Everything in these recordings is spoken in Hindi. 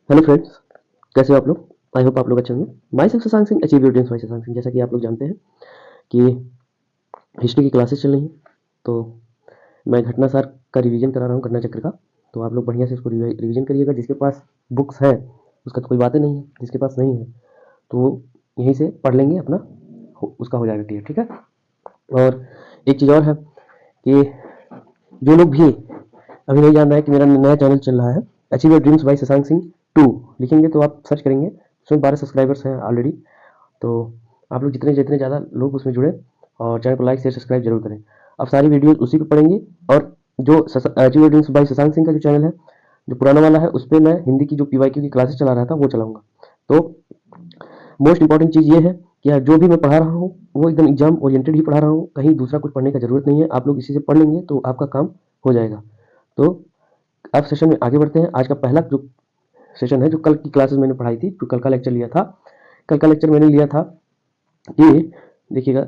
हेलो फ्रेंड्स, कैसे हो आप लोग। आई होप आप लोग अच्छे होंगे। Myself Shashank Singh, achieve your dreams by Shashank Singh. जैसा कि आप लोग जानते हैं कि हिस्ट्री की क्लासेस चल रही हैं, तो मैं घटनासार का रिवीजन करा रहा हूँ, घटना चक्र का। तो आप लोग बढ़िया से इसको रिवीजन करिएगा। जिसके पास बुक्स है उसका तो कोई बातें नहीं है, जिसके पास नहीं है तो वो यहीं से पढ़ लेंगे, अपना उसका हो जाएगा क्लियर, ठीक है। और एक चीज़ और है कि जो लोग भी अभी नहीं जान रहा है कि मेरा नया चैनल चल रहा है achieve your dreams by Shashank Singh 2, लिखेंगे तो आप सर्च करेंगे, उसमें 12 सब्सक्राइबर्स हैं ऑलरेडी। तो आप लोग जितने जितने ज़्यादा लोग उसमें जुड़े और चैनल को लाइक शेयर सब्सक्राइब जरूर करें। अब सारी वीडियोस उसी पे पढ़ेंगे। और जो achieve your dreams by Shashank Singh का जो चैनल है, जो पुराना वाला है, उस पर मैं हिंदी की जो पीवाईक्यू की क्लासेस चला रहा था वो चलाऊंगा। तो मोस्ट इंपॉर्टेंट चीज़ ये है कि जो भी मैं पढ़ा रहा हूँ वो एकदम एग्जाम ओरिएंटेड ही पढ़ा रहा हूँ, कहीं दूसरा कुछ पढ़ने का जरूरत नहीं है। आप लोग इसी से पढ़ लेंगे तो आपका काम हो जाएगा। तो अब सेशन में आगे बढ़ते हैं। आज का पहला जो सेशन है, जो कल की क्लासेस मैंने पढ़ाई थी, जो कल का लेक्चर लिया था, कल का लेक्चर मैंने लिया था कि देखिएगा,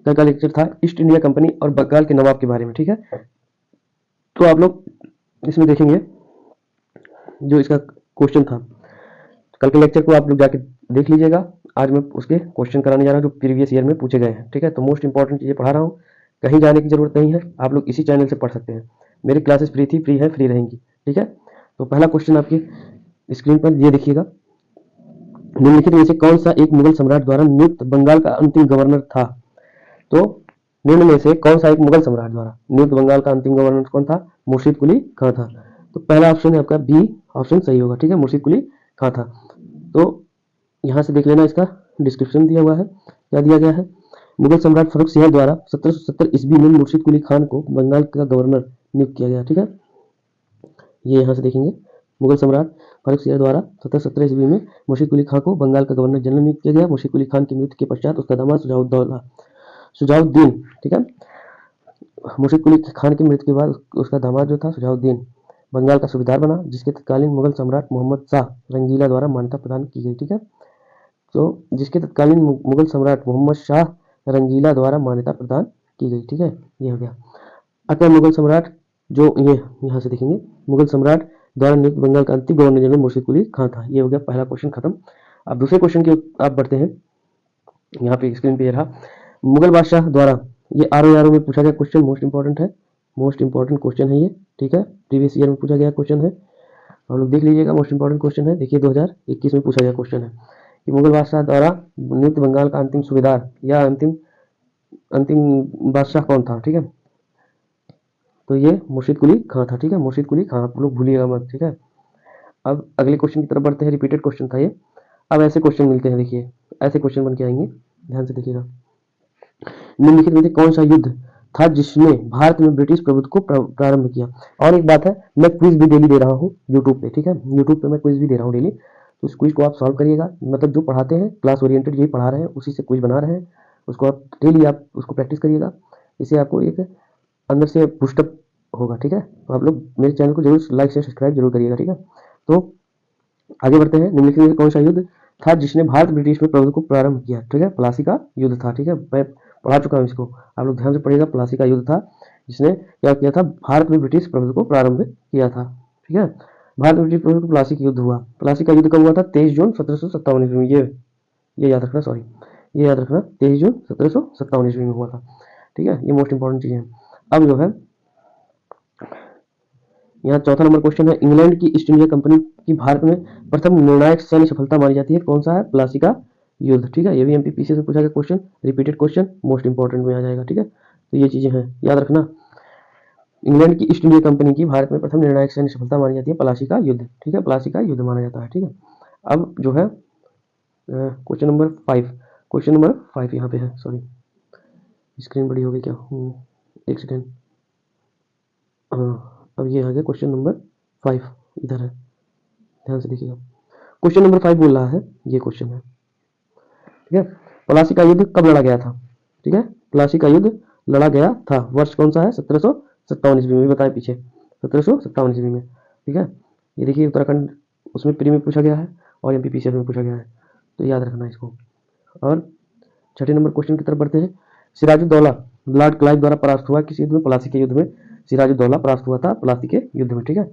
कल का लेक्चर था ईस्ट इंडिया कंपनी और बंगाल के नवाब के बारे में, ठीक है। तो आप लोग इसमें देखेंगे जो इसका क्वेश्चन था, कल के लेक्चर को आप लोग जाके देख लीजिएगा। आज मैं उसके क्वेश्चन कराने जा रहा हूँ जो प्रीवियस ईयर में पूछे गए हैं, ठीक है। तो मोस्ट इंपॉर्टेंट चीज़ें पढ़ा रहा हूँ, कहीं जाने की जरूरत नहीं है, आप लोग इसी चैनल से पढ़ सकते हैं। मेरी क्लासेस फ्री थी, फ्री है, फ्री रहेंगी, ठीक है। तो पहला क्वेश्चन आपकी स्क्रीन पर ये देखिएगा, निम्नलिखित में से कौन सा एक मुगल सम्राट द्वारा नियुक्त बंगाल का अंतिम गवर्नर था। तो निम्न में से कौन सा एक मुगल सम्राट द्वारा नियुक्त बंगाल का अंतिम गवर्नर कौन था? मुर्शीद कुली खां था। तो पहला ऑप्शन है आपका बी ऑप्शन सही होगा, ठीक है, मुर्शीद कुली खां था। तो यहाँ से देख लेना, इसका डिस्क्रिप्शन दिया हुआ है, क्या दिया गया है। मुगल सम्राट फर्रुख सिंह द्वारा 1770 ईस्वी में मुर्शीद कुली खान को बंगाल का गवर्नर नियुक्त किया गया, ठीक है। ये यहाँ से देखेंगे, मुगल सम्राट फर्रुख सिंह द्वारा 1770 ईस्वी में मुर्शीद कुली खान को बंगाल का गवर्नर जनरल नियुक्त किया गया। मुर्शीद कुली खान की मृत्यु के पश्चात उसका दामाद सुजाउद्दीन, ठीक है, मुर्शीद कुली खान की मृत्यु के बाद उसका दामाद जो था सुजाउद्दीन बंगाल का सूबेदार बना, जिसके तत्कालीन मुगल सम्राट मोहम्मद शाह रंगीला द्वारा मान्यता प्रदान की गई, ठीक है। तो जिसके तत्कालीन मुगल सम्राट मोहम्मद शाह रंगीला द्वारा मान्यता प्रदान की गई, ठीक है, ये हो गया। अतः मुगल सम्राट जो ये यहाँ से देखेंगे, मुगल सम्राट द्वारा नियुक्त बंगाल का अंतिम गवर्नर जनरल मुर्शीद कुली खां था। ये हो गया पहला क्वेश्चन खत्म। अब दूसरे क्वेश्चन की आप बढ़ते हैं। यहाँ पे स्क्रीन पे रहा, मुगल बादशाह द्वारा, ये आर में पूछा गया क्वेश्चन, मोस्ट इंपॉर्टेंट है, मोस्ट इंपॉर्टेंट क्वेश्चन है ये, ठीक है, प्रीवियस ईयर में पूछा गया क्वेश्चन है। हम लोग देख लीजिएगा, मोस्ट इंपॉर्टेंट क्वेश्चन है। देखिए 2021 में पूछा गया क्वेश्चन है कि मुगल बादशाह द्वारा नियुक्त बंगाल का अंतिम सूबेदार या अंतिम अंतिम बादशाह कौन था, ठीक है। तो ये मुर्शीद कुली खां था, ठीक है, मुर्शीद कुली खां, आप लोग भूलिएगा मत, ठीक है। अब अगले क्वेश्चन की तरफ बढ़ते हैं, रिपीटेड क्वेश्चन था ये। अब ऐसे क्वेश्चन मिलते हैं, देखिए ऐसे क्वेश्चन बन के आएंगे, ध्यान से देखिएगा। निम्नलिखित में से कौन सा युद्ध था जिसने भारत में ब्रिटिश प्रभुत्व को प्रारंभ किया। और एक बात है, मैं क्विज भी डेली दे रहा हूँ यूट्यूब पे, ठीक है, यूट्यूब पे मैं क्विज भी दे रहा हूँ डेली। तो इस क्विज को आप सॉल्व करिएगा, मतलब जो पढ़ाते हैं क्लास ओरिएंटेड यही पढ़ा रहे हैं, उसी से क्विज बना रहे हैं, उसको आप डेली आप उसको प्रैक्टिस करिएगा। इससे आपको एक अंदर से पुस्टअप होगा, ठीक है। तो आप लोग मेरे चैनल को जरूर लाइक शेयर सब्सक्राइब जरूर करिएगा, ठीक है। तो आगे बढ़ते हैं। निम्नलिखित में कौन सा युद्ध था जिसने भारत ब्रिटिश में प्रभुत्व को प्रारंभ किया, ठीक है, प्लासी का युद्ध था, ठीक है, मैं पढ़ा चुका हूँ इसको, आप लोग ध्यान से पढ़िएगा। प्लासी का युद्ध था जिसने क्या किया था, भारत में ब्रिटिश प्रभुत्व को प्रारंभ किया था, ठीक है। भारत में ब्रिटिश प्रभुत्व को प्लासी का युद्ध हुआ। प्लासी का युद्ध कब हुआ था? 23 जून 1757 ईस्वी में। ये याद रखना, सॉरी, ये याद रखना, 23 जून 1757 ईस्वी में हुआ था, ठीक है। ये मोस्ट इंपॉर्टेंट चीज है। अब जो है यहाँ चौथा नंबर क्वेश्चन है, इंग्लैंड की ईस्ट इंडिया कंपनी की भारत में प्रथम निर्णायक सैन्य सफलता मानी जाती है, कौन सा है? प्लासी का युद्ध, ठीक है। ये भी एमपीपीसी से पूछा गया question, repeated question, most important में आ जाएगा, ठीक है। तो ये चीजें हैं, याद रखना। इंग्लैंड की ईस्ट इंडिया कंपनी की भारत में प्रथम निर्णायक सैन्य सफलता मानी जाती है प्लासी का युद्ध, ठीक है, प्लासी का युद्ध माना जाता है, ठीक है। अब जो है क्वेश्चन नंबर 5, क्वेश्चन नंबर 5 यहाँ पे है, सॉरी स्क्रीन बड़ी हो गई क्या, एक सेकेंड। हाँ, अब ये आ गया क्वेश्चन नंबर 5, इधर है, ध्यान से देखिएगा। क्वेश्चन नंबर 5 बोल रहा है, ये क्वेश्चन है, ठीक है। प्लासी का युद्ध कब लड़ा गया था, ठीक है, प्लासी का युद्ध लड़ा गया था, वर्ष कौन सा है? 1757 ईस्वी में, बताएं पीछे, 1757 ईस्वी में, ठीक है। ये देखिए उत्तराखंड उसमें प्री में पूछा गया है और एमपीपीसीएस में पूछा गया है, तो याद रखना इसको। और छठे नंबर क्वेश्चन की तरफ बढ़ते हैं। सिराजुद्दौला लॉर्ड क्लाइव द्वारा परास्त हुआ किस युद्ध में? प्लासी के युद्ध में सिराजुद्दौला परास्त हुआ था, प्लासी के युद्ध में, ठीक है।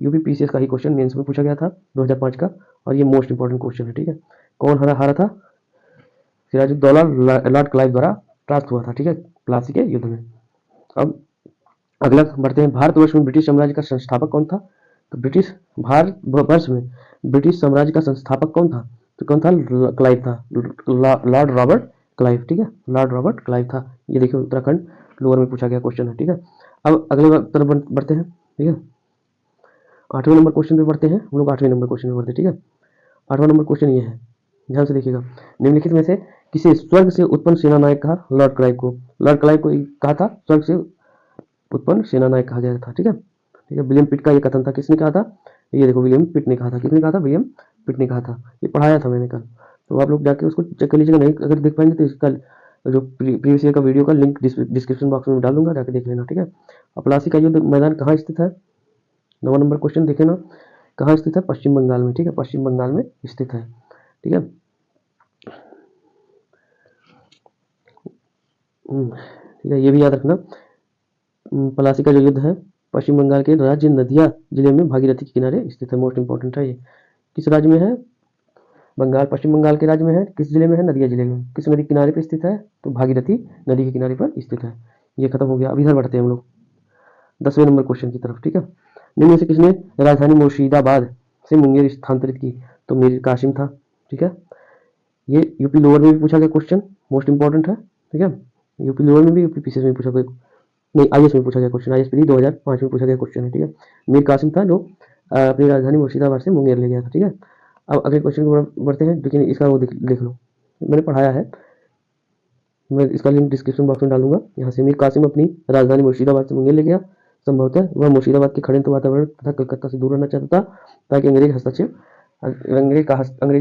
यूपी पीसीएस का ही क्वेश्चन मेंस में पूछा गया था 2005 का, और ये मोस्ट इंपॉर्टेंट क्वेश्चन है। ठीक है, कौन हारा था? सिराजुद्दौला लॉर्ड क्लाइव द्वारा परास्त हुआ था। ठीक है, प्लासी के युद्ध में। अब अगला बढ़ते हैं, भारतवर्ष में ब्रिटिश साम्राज्य का संस्थापक कौन था? तो ब्रिटिश भारतवर्ष में ब्रिटिश साम्राज्य का संस्थापक कौन था? तो कौन था? क्लाइव था, लॉर्ड रॉबर्ट क्लाइव। ठीक है, लॉर्ड रॉबर्ट क्लाइव था। ये देखिए उत्तराखंड लोअर में पूछा गया क्वेश्चन है। ठीक है, अब अगले तरफ बढ़ते हैं। ठीक है, 8वें नंबर क्वेश्चन पे बढ़ते हैं हम लोग। 8वें नंबर क्वेश्चन पे बढ़ते हैं। ठीक है, 8वां नंबर क्वेश्चन ये है, ध्यान से देखिएगा। निम्नलिखित में से किसे स्वर्ग से उत्पन्न सेना नायक कहा? लॉर्ड क्लाइव को। लॉर्ड क्लाइव को कहा था स्वर्ग से उत्पन्न सेना नायक कहा गया था। ठीक है, ठीक है, विलियम पिट का ये कथन था। किसने कहा था? ये देखो, विलियम पिट ने कहा था। किसने कहा था? विलियम पिट ने कहा था। ये पढ़ाया था मैंने कल, तो आप लोग जाके उसको चेक कर लीजिएगा। नहीं अगर देख पाएंगे तो इसका जो प्रीवियस ईयर का वीडियो का लिंक डिस्क्रिप्शन बॉक्स में डाल दूंगा, जाके देख लेना। ठीक है, अब प्लासी का युद्ध मैदान कहाँ स्थित है? 9वां नंबर क्वेश्चन देखे ना, कहाँ स्थित है? पश्चिम बंगाल में। ठीक है, पश्चिम बंगाल में स्थित है। ठीक है, ठीक है, ये भी याद रखना। प्लासी का जो युद्ध है पश्चिम बंगाल के राज्य नदिया जिले में भागीरथी के किनारे स्थित है। मोस्ट इंपॉर्टेंट है ये। किस राज्य में है? बंगाल, पश्चिम बंगाल के राज्य में है। किस जिले में है? नदिया जिले में। किस नदी किनारे पर स्थित है? तो भागीरथी नदी के किनारे पर स्थित है। ये खत्म हो गया। अब इधर बढ़ते हैं हम लोग 10वें नंबर क्वेश्चन की तरफ। ठीक है, निम्न में से किसने राजधानी मुर्शिदाबाद से मुंगेर स्थानांतरित की? तो मीर कासिम था। ठीक है, ये यूपी लोअर में भी पूछा गया क्वेश्चन, मोस्ट इंपॉर्टेंट है। ठीक है, यूपी लोअर में भी, यूपी पीसीएस में पूछा गया, नहीं आईएएस में पूछा गया क्वेश्चन। आईएएस पीडी 2005 में पूछा गया क्वेश्चन है। ठीक है, मीर कासिम था जो अपनी राजधानी मुर्शिदाबाद से मुंगेर ले गया था। ठीक है, अब अगले क्वेश्चन की बढ़ते हैं, लेकिन इसका वो देख लो, मैंने पढ़ाया है, मैं इसका लिंक डिस्क्रिप्शन बॉक्स में डालूंगा। यहाँ से मीर कासिम अपनी राजधानी मुर्शिदाबाद से मुंगेर ले गया। संभवतः वह मुर्शिदाबाद के खड़े वातावरण तथा कलकत्ता से दूर रहना चाहता था, ताकि अंग्रेजों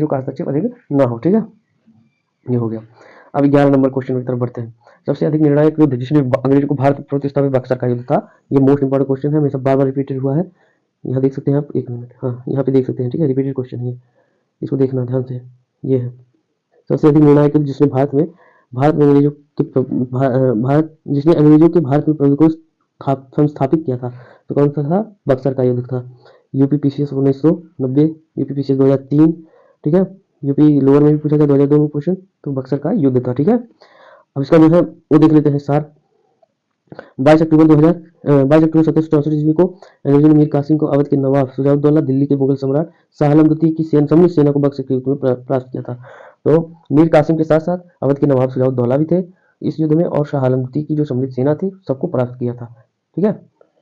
का हस्तक्षेप अधिक न हो। ठीक है, ये हो गया। अब 11 नंबर क्वेश्चन की तरफ बढ़ते हैं। सबसे अधिक निर्णायक युद्ध जिसने अंग्रेजों को भारत प्रतिष्ठापित बक्सर का युद्ध था। ये मोस्ट इंपॉर्टेंट क्वेश्चन है, हमेशा बार बार रिपीटेड हुआ है। यहाँ देख सकते हैं आप, एक मिनट, हाँ यहाँ पे देख सकते हैं। ठीक है, रिपीटेड क्वेश्चन है, इसको देखना ध्यान से। ये है सबसे अधिक निर्णायक युद्ध जिसने जिसने अंग्रेजों के भारत में प्रभुत्व को संस्थापित किया था। तो कौन सा था? बक्सर का युद्ध था। UP PCS 1990, UP PCS 2003। ठीक है, यूपी लोअर में भी पूछा गया 2002 में क्वेश्चन, तो बक्सर का युद्ध था। ठीक है, अब इसका जो है वो देख लेते हैं सार। 22 अक्टूबर 1764 ईस्वी को अंग्रेजों ने मीर कासिम को अवध के नवाब सुजाउद्दौला, दिल्ली के मुगल सम्राट शाह आलम द्वितीय की सम्मिलित सेना को बक्सर के युद्ध में परास्त किया था। तो मीर कासिम के साथ साथ अवध के नवाब सुजाउद्दौला भी थे इस युद्ध में, और शाह आलम द्वितीय की जो सम्मिलित सेना थी सबको परास्त किया था। ठीक है,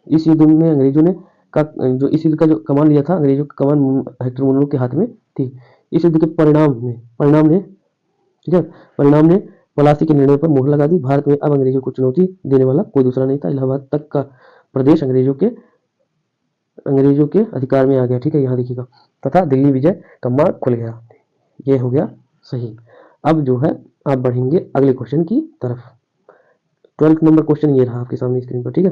इस युद्ध में अंग्रेजों ने जो इस युद्ध का जो कमान लिया था, अंग्रेजों की कमान हेक्टर मुनरो के हाथ में थी। इस युद्ध के परिणाम ने प्लासी के निर्णय पर मोहर लगा दी। भारत में अब अंग्रेजों को चुनौती देने वाला कोई दूसरा नहीं था। इलाहाबाद तक का प्रदेश अंग्रेजों के अधिकार में आ गया। ठीक है, यहाँ देखिएगा, तथा दिल्ली विजय का मार्ग खुल गया। ये हो गया सही। अब जो है आप बढ़ेंगे अगले क्वेश्चन की तरफ। 12 नंबर क्वेश्चन ये रहा आपके सामने स्क्रीन पर। ठीक है,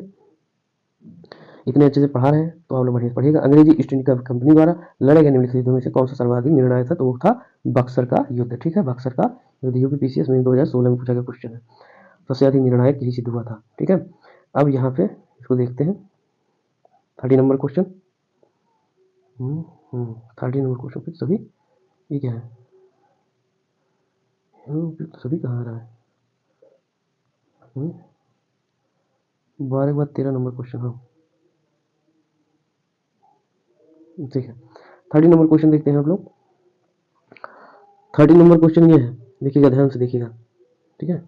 इतने अच्छे से पढ़ा रहे हैं तो आप लोग बढ़िया पढ़िएगा। अंग्रेजी ईस्ट इंडिया कंपनी द्वारा लड़े गए निम्नलिखित युद्धों में से कौन सा सर्वाधिक निर्णायक था? तो वो था बक्सर का युद्ध। ठीक है, बक्सर का युद्ध यूपी पीसीएस में 2016 में पूछा गया क्वेश्चन है। सबसे अधिक निर्णायक यही सिद्ध हुआ था। ठीक है, अब यहाँ पे इसको देखते हैं 30 नंबर क्वेश्चन। 30 नंबर क्वेश्चन फिर सभी, ये क्या है? सभी कहाँ आ रहा है? 12 के बाद 13 नंबर क्वेश्चन। हाँ ठीक है, 30 नंबर क्वेश्चन देखते हैं आप लोग। 30 नंबर क्वेश्चन ये है, देखिएगा ध्यान से देखिएगा। ठीक है,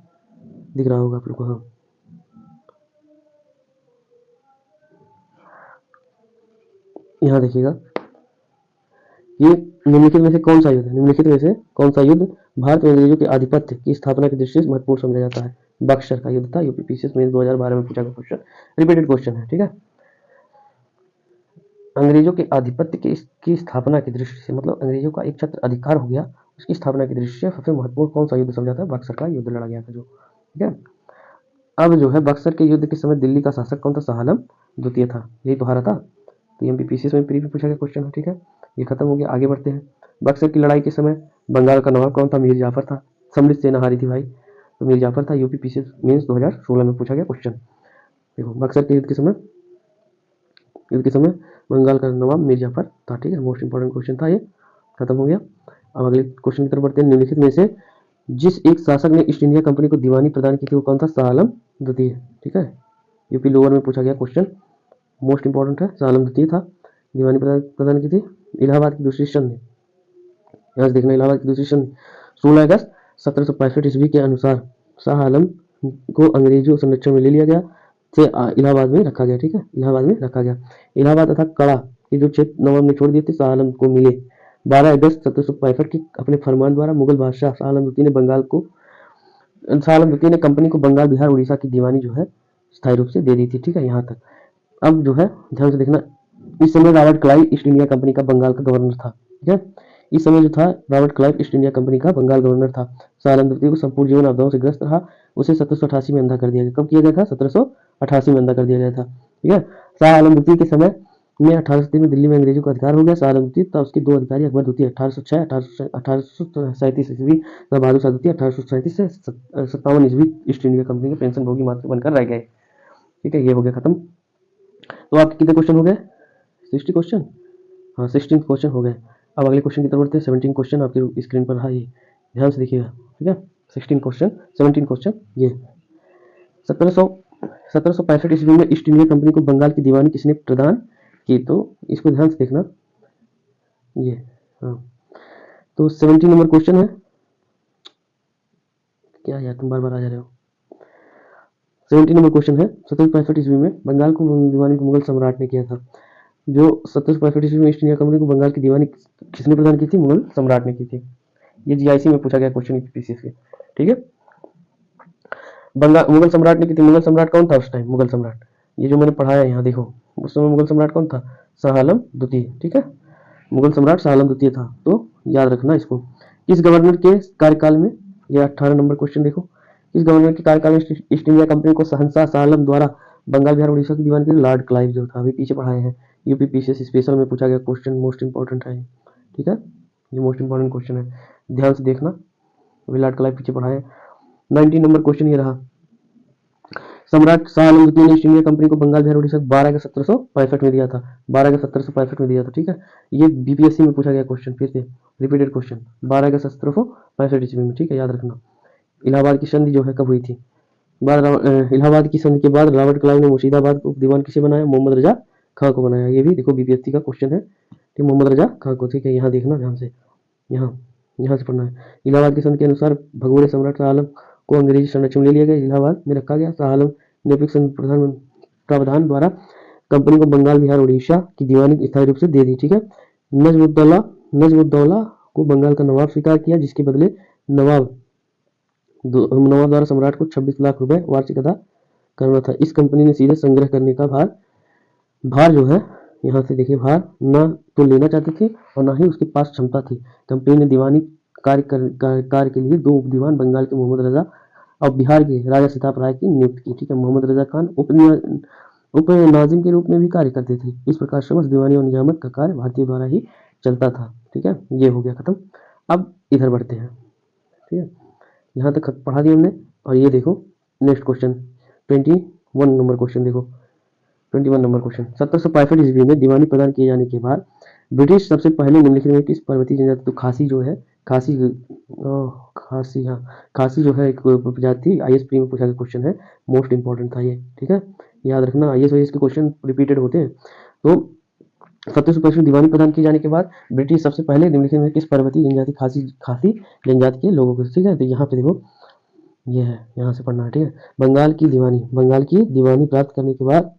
दिख रहा होगा आप लोग को। हाँ, यहाँ देखिएगा, ये निम्नलिखित में से कौन सा युद्ध है? निम्नलिखित में से कौन सा युद्ध भारत में अंग्रेजों के आधिपत्य की स्थापना की दृष्टि से महत्वपूर्ण समझा जाता है? बक्सर का युद्ध था। यूपी पीसीएस में 2012 में पूछा गया क्वेश्चन, रिपीटेड क्वेश्चन है। ठीक है, अंग्रेजों के आधिपत्य की स्थापना की दृष्टि से, मतलब अंग्रेजों का एक छत्र अधिकार हो गया, उसकी स्थापना की दृष्टि से सबसे महत्वपूर्ण कौन सा युद्ध समझा था? बक्सर का युद्ध लड़ा गया था जो। ठीक है, अब जो है बक्सर के युद्ध के समय दिल्ली का शासक कौन था? शाह आलम द्वितीय था। यही तो हारा था। तो एमपीपीसीएस में प्री पूछा गया क्वेश्चन है। ठीक है, ये खत्म हो गया। आगे बढ़ते हैं। बक्सर की लड़ाई के समय बंगाल का नवाब कौन था? मीर जाफर था। सम्मिलित सेना हारी थी भाई, तो मीर जाफर था। यूपी पीसीएस मीन्स 2016 में पूछा गया क्वेश्चन। देखो, बक्सर के युद्ध के समय युद्ध के समय बंगाल का नवाब मीर जाफर था। ठीक है, मोस्ट इंपॉर्टेंट क्वेश्चन था ये, खत्म हो गया। अब अगले क्वेश्चन की तरफ बढ़ते हैं। निम्नलिखित में से जिस एक शासक ने ईस्ट इंडिया कंपनी को दीवानी प्रदान की थी वो कौन था? शाह आलम द्वितीय। ठीक है, यूपी लोअर में पूछा गया क्वेश्चन, मोस्ट इंपॉर्टेंट है। शाह आलम द्वितीय था, दीवानी प्रदान की थी इलाहाबाद की दूसरी संधि। यहाँ से देखना, इलाहाबाद की दूसरी संधि 16 अगस्त 1765 ईस्वी के अनुसार शाह आलम को अंग्रेजों संरक्षण में ले लिया गया, से इलाहाबाद में रखा गया। ठीक है, इलाहाबाद में रखा गया। इलाहाबाद तथा कड़ा के जो क्षेत्र नवाब ने छोड़ दिए थे शाह आलम को मिले। 12 अगस्त 1765 की अपने फरमान द्वारा मुगल बादशाह शाह आलम द्वितीय ने शाह आलम द्वितीय ने कंपनी को बंगाल, बिहार, उड़ीसा की दीवानी जो है स्थायी रूप से दे दी थी। ठीक है, यहाँ तक। अब जो है ध्यान से देखना, इस समय Robert Clive east India company का बंगाल का गवर्नर था। ठीक है, इस समय जो था Robert Clive east India company का बंगाल गवर्नर था। शाह आलम द्वितीय को संपूर्ण जीवन आपदाओं से ग्रस्त रहा, उसे 1788 में अंधा कर दिया गया। कब किया गया था? 1788 में अंधा कर दिया गया था। ठीक है, शाह आलम द्वितीय के समय में 1830 में दिल्ली में अंग्रेजों का अधिकार हो गया। शाह आलम द्वितीय तथा उसके दो अधिकारी अकबर द्वितीय 1806 1837 ईस्वी तथा बहादुर शाह द्वितीय 1837 से 57 ईस्वी ईस्ट इंडिया कंपनी के पेंशन भोगी मात्र बनकर रह गए। ठीक है, ये हो गया खत्म। तो आपके कितने क्वेश्चन हो गए? 60 क्वेश्चन, हाँ 16 क्वेश्चन हो गए। अब अगले क्वेश्चन की तरफ बढ़ते हैं। 17 क्वेश्चन आपकी स्क्रीन पर रहा, ये ध्यान से देखिएगा। ठीक है, 16 क्वेश्चन, 17 क्वेश्चन। ये 1765 ईस्वी में ईस्ट इंडिया कंपनी को बंगाल की दीवानी किसने प्रदान की? तो इसको ध्यान से देखना, ये हाँ। तो 17 नंबर क्वेश्चन है, क्या यार तुम बार बार आ जा रहे हो। 17 नंबर क्वेश्चन है, 1765 ईस्वी में बंगाल को दीवानी को मुगल सम्राट ने किया था। जो 1765 ईस्वी में ईस्ट इंडिया कंपनी को बंगाल की दीवानी किसने प्रदान की थी? मुगल सम्राट ने की थी। ये जीआईसी में पूछा गया क्वेश्चन पीसीएस के। ठीक है, बंगाल मुगल सम्राट ने की थी। मुगल सम्राट कौन था उस टाइम? मुगल सम्राट, ये जो मैंने पढ़ाया यहाँ देखो, उस समय मुगल सम्राट कौन था? शाह आलम द्वितीय। ठीक है, मुगल सम्राट शाह आलम द्वितीय था, तो याद रखना इसको। किस गवर्नर के कार्यकाल में, यह 18 नंबर क्वेश्चन देखो, किस गवर्नर के कार्यकाल में ईस्ट इंडिया कंपनी को शहंशाह शाह आलम द्वारा बंगाल, बिहार, उड़ीसा की दीवानी की? लॉर्ड क्लाइव जो था, अभी पीछे पढ़ाए हैं, यूपी पीसीएस स्पेशल में पूछा गया क्वेश्चन, मोस्ट इंपॉर्टेंट है। ठीक है, ये मोस्ट इंपॉर्टेंट क्वेश्चन है, ध्यान से देखना, अभी लॉर्ड क्लाइव पीछे पढ़ाए। 19 नंबर क्वेश्चन ये रहा, सम्राट शाह आलम द्वितीय ने ईस्ट इंडिया कंपनी को बंगाल, बिहार, उड़ीसा 12 अगस्त 1765 में दिया था। 12 अगस्त 1765 में दिया था। ठीक है, ये बीपीएससी में पूछा गया क्वेश्चन, फिर से रिपीटेड क्वेश्चन, 12 अगस्त 1765 ईस्वी में। ठीक है, याद रखना। इलाहाबाद की संधि जो है कब हुई थी? इलाहाबाद की संधि के बाद रॉबर्ट क्लाइव ने मुर्शिदाबाद को दीवान किसे बनाया? मोहम्मद रजा खां को बनाया। ये भी देखो बीपीएससी का क्वेश्चन है, ठीक, मोहम्मद रजा खां को। ठीक है, यहाँ देखना ध्यान से, यहाँ यहाँ से पढ़ना है। इलाहाबाद की संधि के अनुसार भगोड़े सम्राट शाह आलम को अंग्रेजी संरक्षण में ले लिया गया, इलाहाबाद में रखा गया। शाह आलम ने प्रावधान द्वारा कंपनी को बंगाल, बिहार, उड़ीसा की दीवानी स्थायी रूप से दे दी। ठीक है, नजमुद्दौला को बंगाल का नवाब स्वीकार किया, जिसके बदले नवाब द्वारा सम्राट को 26 लाख रुपए वार्षिक अदा करना था। इस कंपनी ने सीधे संग्रह करने का भार जो है, यहाँ से देखिए, भार न तो लेना चाहती थी और न ही उसके पास क्षमता थी। कंपनी ने दीवानी कार्य के लिए 2 उप दीवान बंगाल के मोहम्मद रजा और बिहार के राजा सिताब राय की नियुक्त की। ठीक है, मोहम्मद रजा खान उप नाजिम के रूप में भी कार्य करते थे। इस प्रकार समस्त दीवानी और निजामत का कार्य भारतीय द्वारा ही चलता था। ठीक है, ये हो गया खत्म। अब इधर बढ़ते हैं। ठीक है, यहाँ तक पढ़ा दिया हमने। और ये देखो नेक्स्ट क्वेश्चन, 21 नंबर क्वेश्चन देखो, 21 नंबर क्वेश्चन, 1765 ईस्वी में दीवानी प्रदान किए जाने के बाद ब्रिटिश सबसे पहले निम्नलिखित में किस पर्वतीय जनजाति, तो खासी जो है, खासी हाँ, खासी जो है एक प्रजाति, आईएएस प्री में पूछा गया क्वेश्चन है, मोस्ट इंपॉर्टेंट था ये। ठीक है, याद रखना, आईएएस के क्वेश्चन रिपीटेड होते हैं। तो 1765 दीवानी प्रदान किए जाने के बाद ब्रिटिश सबसे पहले निम्नलिखित में किस पर्वतीय जनजाति, खासी जनजाति के लोगों को? ठीक है, तो यहाँ पे देखो, ये है, यहाँ से पढ़ना है। ठीक है, बंगाल की दीवानी प्राप्त करने के बाद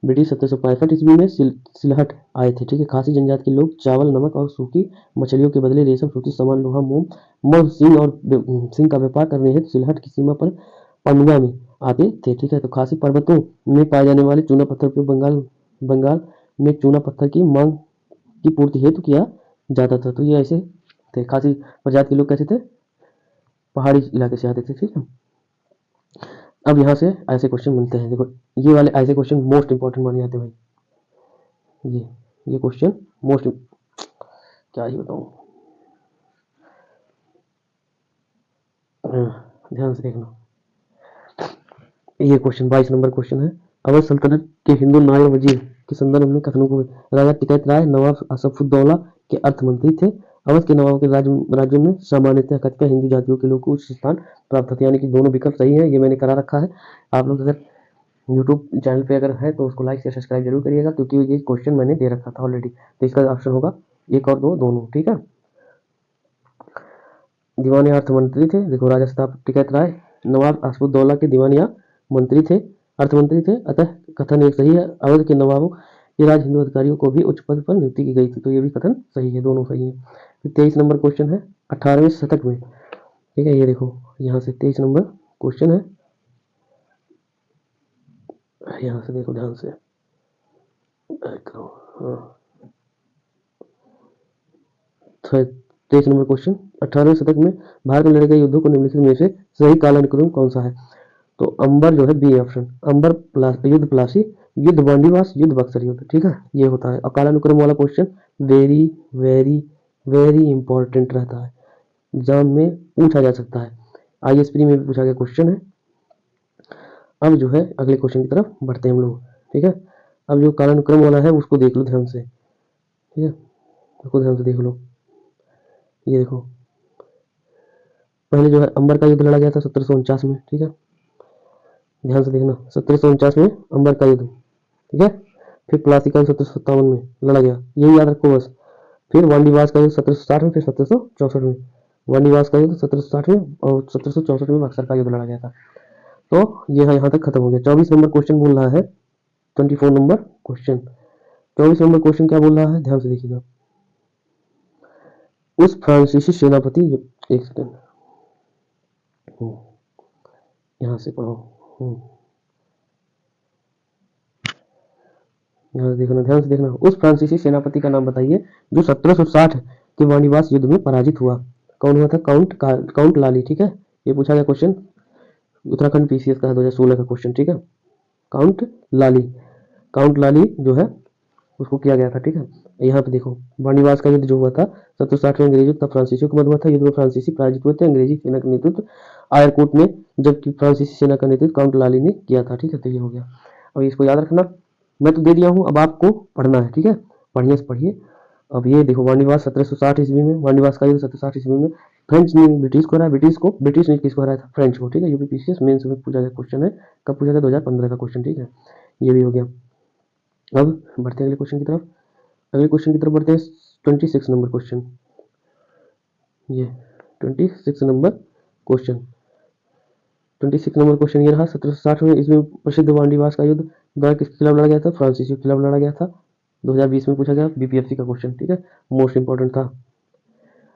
ब्रिटिश 1765 ईस्वी में सिलहट आए थे। ठीक है, खासी जनजाति के लोग चावल, नमक और सूखी मछलियों के बदले रेशम, सूती सामान, लोहा, मोम, मध, सिंह का व्यापार करने हेतु सिलहट की सीमा पर पनुआ में आते थे। ठीक है, तो खासी पर्वतों में पाए जाने वाले चूना पत्थर उपयोग बंगाल में चूना पत्थर की मांग की पूर्ति हेतु किया जाता था। तो ये ऐसे थे, खासी प्रजाति के लोग कैसे थे? पहाड़ी इलाके से आते थे। ठीक है, अब यहाँ से ऐसे क्वेश्चन बनते हैं, देखो ये वाले ऐसे क्वेश्चन मोस्ट इंपॉर्टेंट माने जाते हैं भाई। ये क्वेश्चन मोस्ट, क्या ही बताऊं, ध्यान से देखना। ये क्वेश्चन 22 नंबर क्वेश्चन है, अवध सल्तनत के हिंदू नायक वजीर के संदर्भ में कथनों को राजा टिकैत राय नवाब असफुद्दौला के अर्थमंत्री थे। अवध के नवाब के राज्यों में सामान्यतः कतिपय हिंदू जातियों के लोगों को उच्च स्थान प्राप्त होते, यानी कि दोनों विकल्प सही है, ये मैंने करा रखा है। आप लोग अगर यूट्यूब चैनल पे अगर है तो उसको लाइक से सब्सक्राइब जरूर करिएगा, क्योंकि ये क्वेश्चन मैंने दे रखा था ऑलरेडी। तो इसका ऑप्शन होगा 1 और 2 दोनों, ठीक है। दीवान या अर्थमंत्री थे, देखो राजा साहब टिकैत राय नवाब असफुद्दौला के दीवान या मंत्री थे, अर्थमंत्री थे, अतः कथन एक सही है। अवध के नवाबों के राज हिंदू अधिकारियों को भी उच्च पद पर नियुक्ति की गई थी, तो ये भी कथन सही है, दोनों सही है। फिर 23 नंबर क्वेश्चन है 18वें शतक में, ठीक है। ये देखो यहाँ से 23 नंबर क्वेश्चन है, यहाँ से देखो ध्यान से, हाँ 23 नंबर क्वेश्चन, 18वें शतक में भारत में लड़े गए युद्धों को निम्नलिखित में से सही कालानुक्रम कौन सा है? तो अंबर जो है बी ऑप्शन, अंबर युद्ध प्लासी, युद्ध बांडीवास, युद्ध बक्सर युद्ध, ठीक है, ये होता है। और कालानुक्रम वाला question very very very important रहता है, एग्जाम में पूछा जा सकता है, आईएसपी में भी पूछा गया क्वेश्चन है। अब जो है अगले क्वेश्चन की तरफ बढ़ते हैं हम लोग, ठीक है। अब जो कालानुक्रम वाला है उसको देख लो ध्यान से, ठीक है, उसको ध्यान से देख लो। ये देखो पहले जो है अंबर का युद्ध लड़ा गया था 1749 में, ठीक है, ध्यान से देखना, 1749 में अंबर का युद्ध, ठीक है। फिर प्लासी का 1757 में लड़ा गया, यही याद रखो बस। फिर वांडीवास का युद्ध 1760 में, फिर 1764 में, वांडीवास का युद्ध 1760 में और 1764 में बक्सर का युद्ध लड़ा गया था। तो ये यहाँ तक खत्म हो गया। 24 नंबर क्वेश्चन बोल रहा है, 24 नंबर क्वेश्चन, 24 नंबर क्वेश्चन क्या बोल रहा है, ध्यान से देखिएगा। उस फ्रांसीसी सेनापति, एक सेकंड यहाँ से पढ़ो, यहाँ देखना, ध्यान से देखना। उस फ्रांसीसी सेनापति का नाम बताइए जो 1760 के वाणिवास युद्ध में पराजित हुआ। कौन हुआ था? काउंट लाली, ठीक है, ये पूछा गया क्वेश्चन, उत्तराखंड पीसीएस का है 2016 का क्वेश्चन, ठीक है। काउंट लाली जो है उसको किया गया था, ठीक है। यहाँ पे देखो वाणिवास का युद्ध जो हुआ था 1760 में अंग्रेजों तथा फ्रांसीसियों के मध्य हुआ था। युद्ध में फ्रांसीसी पराजित हुए थे, अंग्रेजी सेना का नेतृत्व आयरकोट ने, जबकि फ्रांसीसी सेना का नेतृत्व काउंट लाली ने किया था, ठीक है। तो ये हो गया, अब इसको याद रखना, मैं तो दे दिया हूँ, अब आपको पढ़ना है, ठीक है, पढ़िए से पढ़िए। अब ये देखो वाणिवास 1760 ईस्वी में, वाणिवास का युद्ध 1760 ईस्वी में फ्रेंच ने ब्रिटिश को हराया, ब्रिटिश ने किसको हराया था? फ्रेंच को, ठीक है। यूपीपीसीएस मेंस में पूछा गया क्वेश्चन है, कब पूछा था? 2015 का क्वेश्चन, ठीक है, ये भी हो गया। अब बढ़ते हैं अगले क्वेश्चन की तरफ, अगले क्वेश्चन की तरफ बढ़ते हैं। 26 नंबर क्वेश्चन, ये 26 नंबर क्वेश्चन, 26 नंबर क्वेश्चन ये रहा। 1760 में इसमें प्रसिद्ध वांडीवास का युद्ध द्वारा किसके खिलाफ लड़ा गया था? फ्रांसीसियों के खिलाफ लड़ा गया था। 2020 में पूछा गया बीपीएससी का क्वेश्चन, ठीक है, मोस्ट इंपॉर्टेंट था,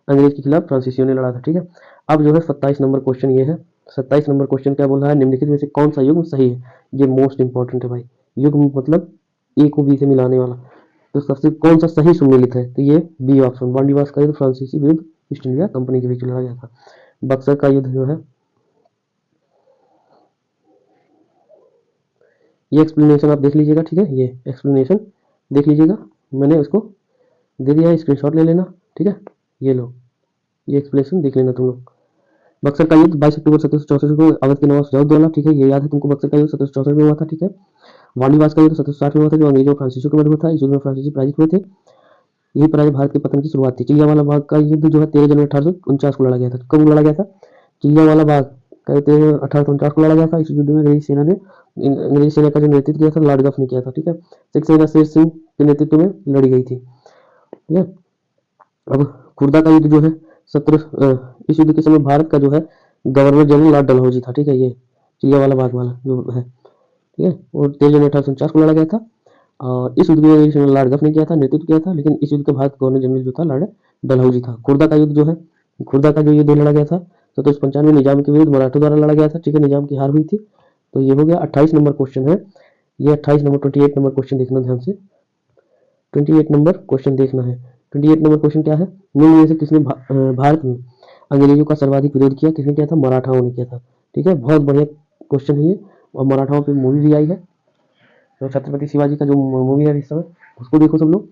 अंग्रेज के खिलाफ फ्रांसीसियों ने लड़ा था, ठीक है। अब जो है 27 नंबर क्वेश्चन ये है। 27 नंबर क्वेश्चन क्या बोल रहा है? निम्नलिखित में से कौन सा युग्म सही है? ये मोस्ट इंपॉर्टेंट है भाई, युग्म मतलब ए को बी से मिलाने वाला, तो सबसे कौन सा सही सुमेलित है? तो ये बी ऑप्शन, वांडीवास का युद्ध फ्रांसीसी विरुद्ध ईस्ट इंडिया कंपनी के बीच लड़ा गया था। बक्सर का युद्ध जो है, ये एक्सप्लेनेशन आप देख लीजिएगा, ठीक है, ये एक्सप्लेनेशन देख लीजिएगा, मैंने उसको दे दिया है, स्क्रीनशॉट ले लेना, ठीक है, ये लो, ये एक्सप्लेनेशन देख लेना तुम लोग। बक्सर का युद्ध 22 अक्टूबर 1764 को अवध के नवाब सुजाउद्दौला, ठीक है, ये याद है तुमको, बक्सर का युद्ध 1764 में हुआ था, ठीक है। वाणीवास का युद्ध 1760 में हुआ था, जो अंग्रेजों और फ्रांसीसियों के मध्य हुआ था। इस युद्ध में फ्रांसीसी पराजित हुए थे, यही पराजय भारत के पतन की शुरुआत थी। चिलियावाला बाग का युद्ध जो है 13 जनवरी 1849 को लड़ा गया था। कब लड़ा गया था? चिलियावाला बाग का 13 1849 को लड़ा गया था। इस युद्ध में अंग्रेजी सेना का जो नेतृत्व किया था लॉर्ड गफ ने किया था, ठीक है। सिख सेना शेर सिंह के नेतृत्व में लड़ी गई थी, ठीक है। अब खुर्दा का युद्ध जो है इस युद्ध के समय भारत का जो है गवर्नर जनरल लॉर्ड डलहौजी था, ठीक है, ये चिलियावाला बाग वाला जो है, ठीक है, और 13 जनवरी 1849 को लड़ा गया था। और इस युद्ध में लॉर्ड गफ ने किया था, नेतृत्व किया था, लेकिन इस युद्ध का भारत गवर्नर जनरल जो था लॉर्ड डलहौजी था। खुर्दा का युद्ध जो है, खुर्दा का जो युद्ध लड़ा गया था 1795 निजाम के विरुद्ध मराठों द्वारा लड़ा गया था, ठीक है, निजाम की हार हुई थी। तो ये हो गया। 28 नंबर क्वेश्चन है ये, 28 नंबर 28 नंबर क्वेश्चन देखना ध्यान से, 28 नंबर क्वेश्चन देखना है। 28 नंबर क्वेश्चन क्या है? निम्न में से किसने भारत में अंग्रेजों का सर्वाधिक विरोध किया? किसने किया था? मराठाओं ने किया था, ठीक है, बहुत बढ़िया क्वेश्चन है ये, और मराठाओं पे मूवी भी आई है, तो छत्रपति शिवाजी का जो मूवी है इस समय उसको देखो सब लोग,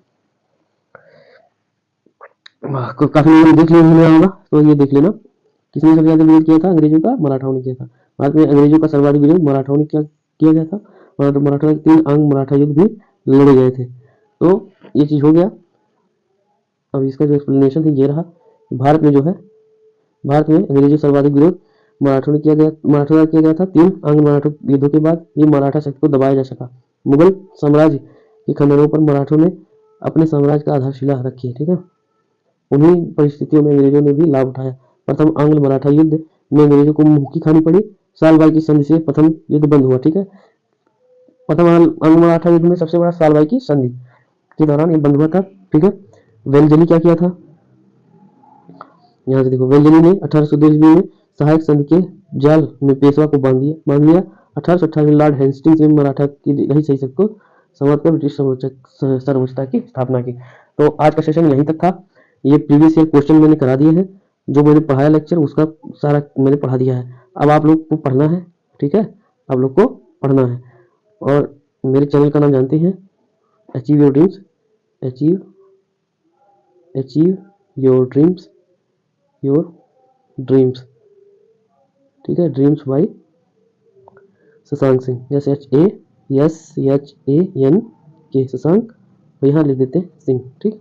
काफी लोगों ने देख लिया होगा, तो ये देख लेना, किसने सबसे ज्यादा विरोध किया था अंग्रेजों का? मराठाओं ने किया था। भारत में अंग्रेजों का सर्वाधिक विरोध मराठाओं ने किया गया था, और मराठा 3 अंग मराठा युद्ध भी लड़े गए थे। तो ये चीज़ हो गया। अब इसका जो एक्सप्लेनेशन है ये रहा। भारत में जो है, भारत में अंग्रेजों सर्वाधिक विरोध मराठों ने किया गया, मराठों द्वारा किया गया था। 3 आंग्ल मराठा युद्धों के बाद ये मराठा शक्ति को दबाया जा सका। मुगल साम्राज्य के खंडनों पर मराठों ने अपने साम्राज्य का आधारशिला रखी है, ठीक है। उन्हीं परिस्थितियों में अंग्रेजों ने भी लाभ उठाया। प्रथम आंग्ल मराठा युद्ध में अंग्रेजों को मुंह की खानी पड़ी। सालबाई की संधि से प्रथम युद्ध बंद हुआ, ठीक है। प्रथम आंग्ल मराठा युद्ध में सबसे बड़ा सालबाई की संधि के दौरान ये बंद हुआ था, ठीक है। वेलजली क्या किया था, यहाँ से देखो, वेलजली ने 1810 ईस्वी में सहायक संघ के जाल में पेशवा को बांध लिया। 1828 में लॉर्ड हेस्टिंग्स ने मराठा की रही सही को समझ कर ब्रिटिश सर्वोच्चता की स्थापना की। तो आज का सेशन यहीं तक था। ये प्रीवियस ईयर क्वेश्चन मैंने करा दिए हैं, जो मैंने पढ़ाया लेक्चर उसका सारा मैंने पढ़ा दिया है। अब आप लोग को पढ़ना है, ठीक है, आप लोग को पढ़ना है। और मेरे चैनल का नाम जानते हैं, achieve your dreams, achieve your dreams, your dreams, ठीक है, dreams by Shashank Singh, SHASHAN Shashank, और यहाँ लिख देते हैं सिंह, ठीक,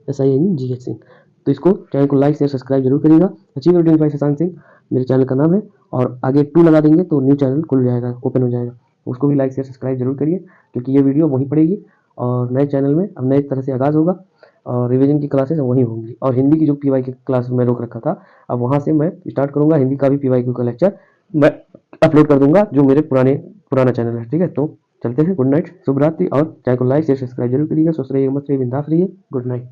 SINGH सिंह। तो इसको चैनल को लाइक शेयर सब्सक्राइब जरूर करिएगा। Achieve your dreams by Shashank Singh मेरे चैनल का नाम है। और आगे 2 लगा देंगे तो न्यू चैनल खुल जाएगा, ओपन हो जाएगा, उसको भी लाइक शेयर सब्सक्राइब जरूर करिए, क्योंकि ये वीडियो वहीं पड़ेगी। और नए चैनल में अब नए तरह से आगाज़ होगा, और रिवीजन की क्लासेस वहीं होंगी। और हिंदी की जो PY की क्लास में रोक रखा था, अब वहाँ से मैं स्टार्ट करूँगा। हिंदी का भी PYQ का लेक्चर मैं अपलोड कर दूंगा, जो मेरे पुराना चैनल है, ठीक है। तो चलते हैं, गुड नाइट, शुभ रात्रि। और चैनल को लाइक शेयर सब्सक्राइब जरूर करिएगा। स्वस्थ रहिए, मस्त रहिए, बिंदास रहिए। Good night.